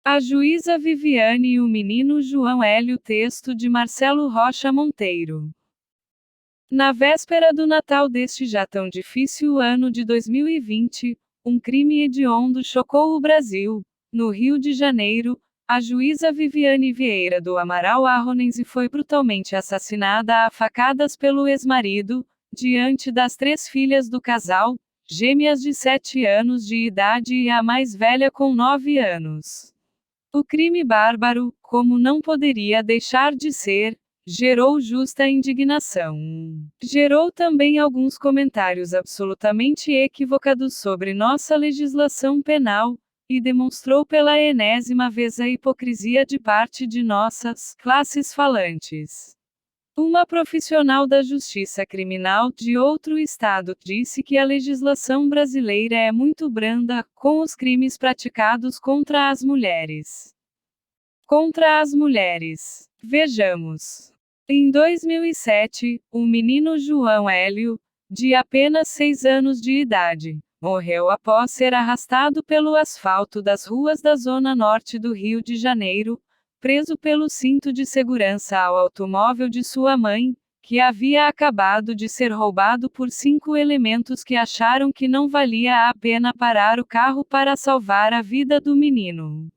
A juíza Viviane e o menino João Hélio. Texto de Marcelo Rocha Monteiro. Na véspera do Natal deste já tão difícil ano de 2020, um crime hediondo chocou o Brasil. No Rio de Janeiro, a juíza Viviane Vieira do Amaral Arronense foi brutalmente assassinada a facadas pelo ex-marido, diante das 3 filhas do casal, gêmeas de 7 anos de idade e a mais velha com 9 anos. O crime bárbaro, como não poderia deixar de ser, gerou justa indignação. Gerou também alguns comentários absolutamente equivocados sobre nossa legislação penal, e demonstrou pela enésima vez a hipocrisia de parte de nossas classes falantes. Uma profissional da justiça criminal de outro estado disse que a legislação brasileira é muito branda com os crimes praticados contra as mulheres. Contra as mulheres. Vejamos. Em 2007, o menino João Hélio, de apenas 6 anos de idade, morreu após ser arrastado pelo asfalto das ruas da zona norte do Rio de Janeiro, preso pelo cinto de segurança ao automóvel de sua mãe, que havia acabado de ser roubado por 5 elementos que acharam que não valia a pena parar o carro para salvar a vida do menino.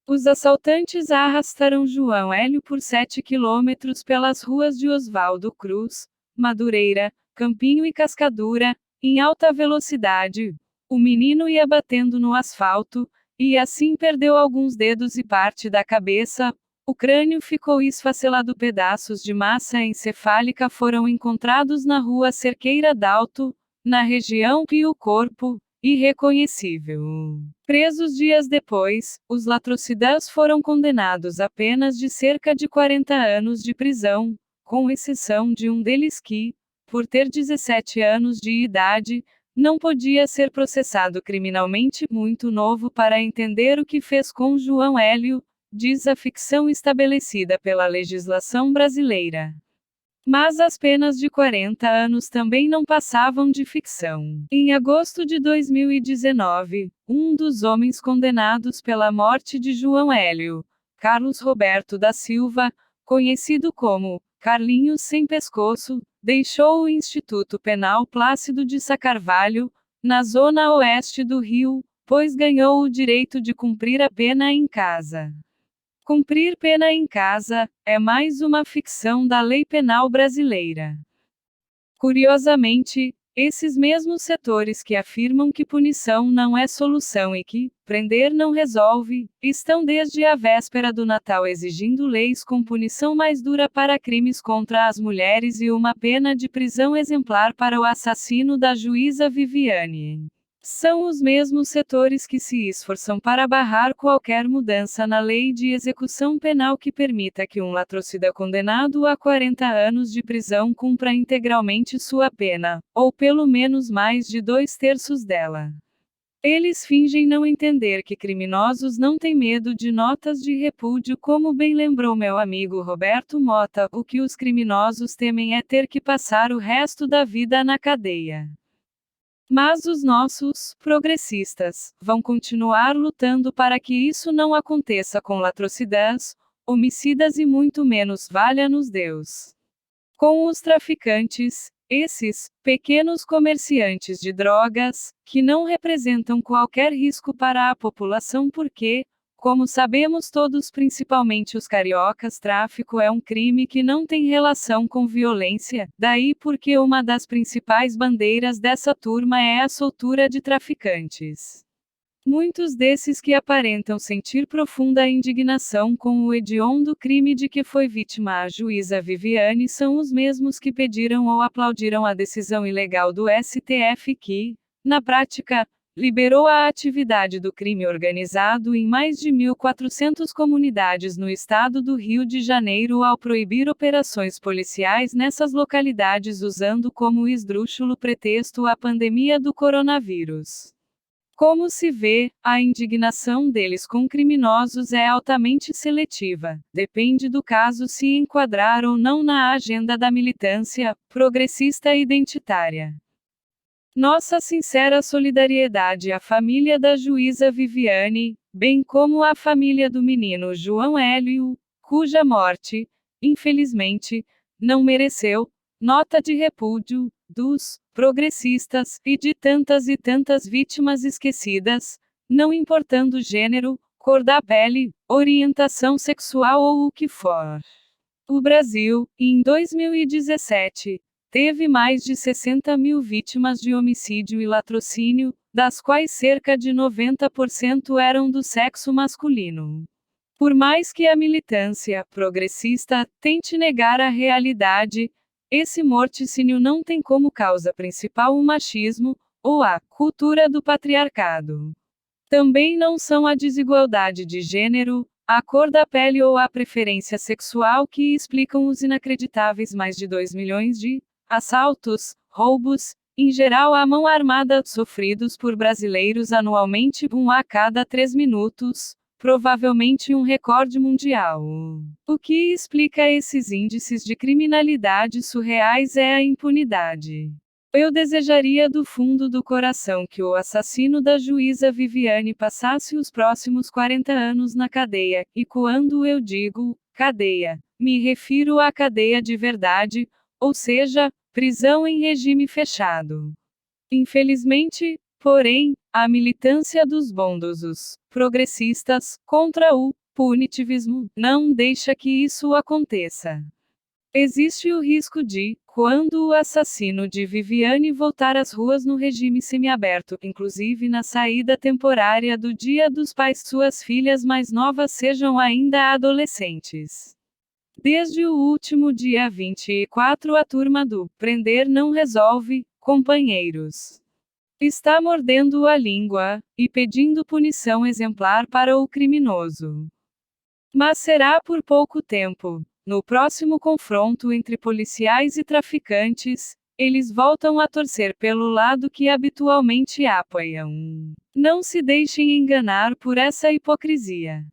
Os assaltantes arrastaram João Hélio por 7 quilômetros pelas ruas de Oswaldo Cruz, Madureira, Campinho e Cascadura, em alta velocidade. O menino ia batendo no asfalto, e assim perdeu alguns dedos e parte da cabeça. O crânio ficou esfacelado, pedaços de massa encefálica foram encontrados na rua Cerqueira d'Alto, na região, e o corpo, irreconhecível. Presos dias depois, os latrocidas foram condenados a penas de cerca de 40 anos de prisão, com exceção de um deles que, por ter 17 anos de idade, não podia ser processado criminalmente, muito novo para entender o que fez com João Hélio, diz a ficção estabelecida pela legislação brasileira. Mas as penas de 40 anos também não passavam de ficção. Em agosto de 2019, um dos homens condenados pela morte de João Hélio, Carlos Roberto da Silva, conhecido como Carlinhos Sem Pescoço, deixou o Instituto Penal Plácido de Sá Carvalho, na zona oeste do Rio, pois ganhou o direito de cumprir a pena em casa. Cumprir pena em casa é mais uma ficção da lei penal brasileira. Curiosamente, esses mesmos setores que afirmam que punição não é solução e que prender não resolve, estão desde a véspera do Natal exigindo leis com punição mais dura para crimes contra as mulheres e uma pena de prisão exemplar para o assassino da juíza Viviane. São os mesmos setores que se esforçam para barrar qualquer mudança na lei de execução penal que permita que um latrocida condenado a 40 anos de prisão cumpra integralmente sua pena, ou pelo menos mais de 2/3 dela. Eles fingem não entender que criminosos não têm medo de notas de repúdio, como bem lembrou meu amigo Roberto Mota. O que os criminosos temem é ter que passar o resto da vida na cadeia. Mas os nossos progressistas vão continuar lutando para que isso não aconteça com latrocidas, homicidas e muito menos, valha-nos Deus, com os traficantes, esses pequenos comerciantes de drogas, que não representam qualquer risco para a população porque, como sabemos todos, principalmente os cariocas, tráfico é um crime que não tem relação com violência, daí porque uma das principais bandeiras dessa turma é a soltura de traficantes. Muitos desses que aparentam sentir profunda indignação com o hediondo crime de que foi vítima a juíza Viviane são os mesmos que pediram ou aplaudiram a decisão ilegal do STF que, na prática, liberou a atividade do crime organizado em mais de 1.400 comunidades no estado do Rio de Janeiro ao proibir operações policiais nessas localidades usando como esdrúxulo pretexto a pandemia do coronavírus. Como se vê, a indignação deles com criminosos é altamente seletiva, depende do caso se enquadrar ou não na agenda da militância progressista identitária. Nossa sincera solidariedade à família da juíza Viviane, bem como a família do menino João Hélio, cuja morte, infelizmente, não mereceu nota de repúdio dos progressistas e de tantas e tantas vítimas esquecidas, não importando gênero, cor da pele, orientação sexual ou o que for. O Brasil, em 2017, teve mais de 60 mil vítimas de homicídio e latrocínio, das quais cerca de 90% eram do sexo masculino. Por mais que a militância progressista tente negar a realidade, esse morticínio não tem como causa principal o machismo, ou a cultura do patriarcado. Também não são a desigualdade de gênero, a cor da pele ou a preferência sexual que explicam os inacreditáveis mais de 2 milhões de assaltos, roubos, em geral à mão armada, sofridos por brasileiros anualmente, um a cada 3 minutos, provavelmente um recorde mundial. O que explica esses índices de criminalidade surreais é a impunidade. Eu desejaria do fundo do coração que o assassino da juíza Viviane passasse os próximos 40 anos na cadeia, e quando eu digo cadeia, me refiro à cadeia de verdade, ou seja, prisão em regime fechado. Infelizmente, porém, a militância dos bondosos progressistas contra o punitivismo não deixa que isso aconteça. Existe o risco de, quando o assassino de Viviane voltar às ruas no regime semiaberto, inclusive na saída temporária do Dia dos Pais, suas filhas mais novas sejam ainda adolescentes. Desde o último dia 24, a turma do Prender Não Resolve, companheiros, está mordendo a língua e pedindo punição exemplar para o criminoso. Mas será por pouco tempo. No próximo confronto entre policiais e traficantes, eles voltam a torcer pelo lado que habitualmente apoiam. Não se deixem enganar por essa hipocrisia.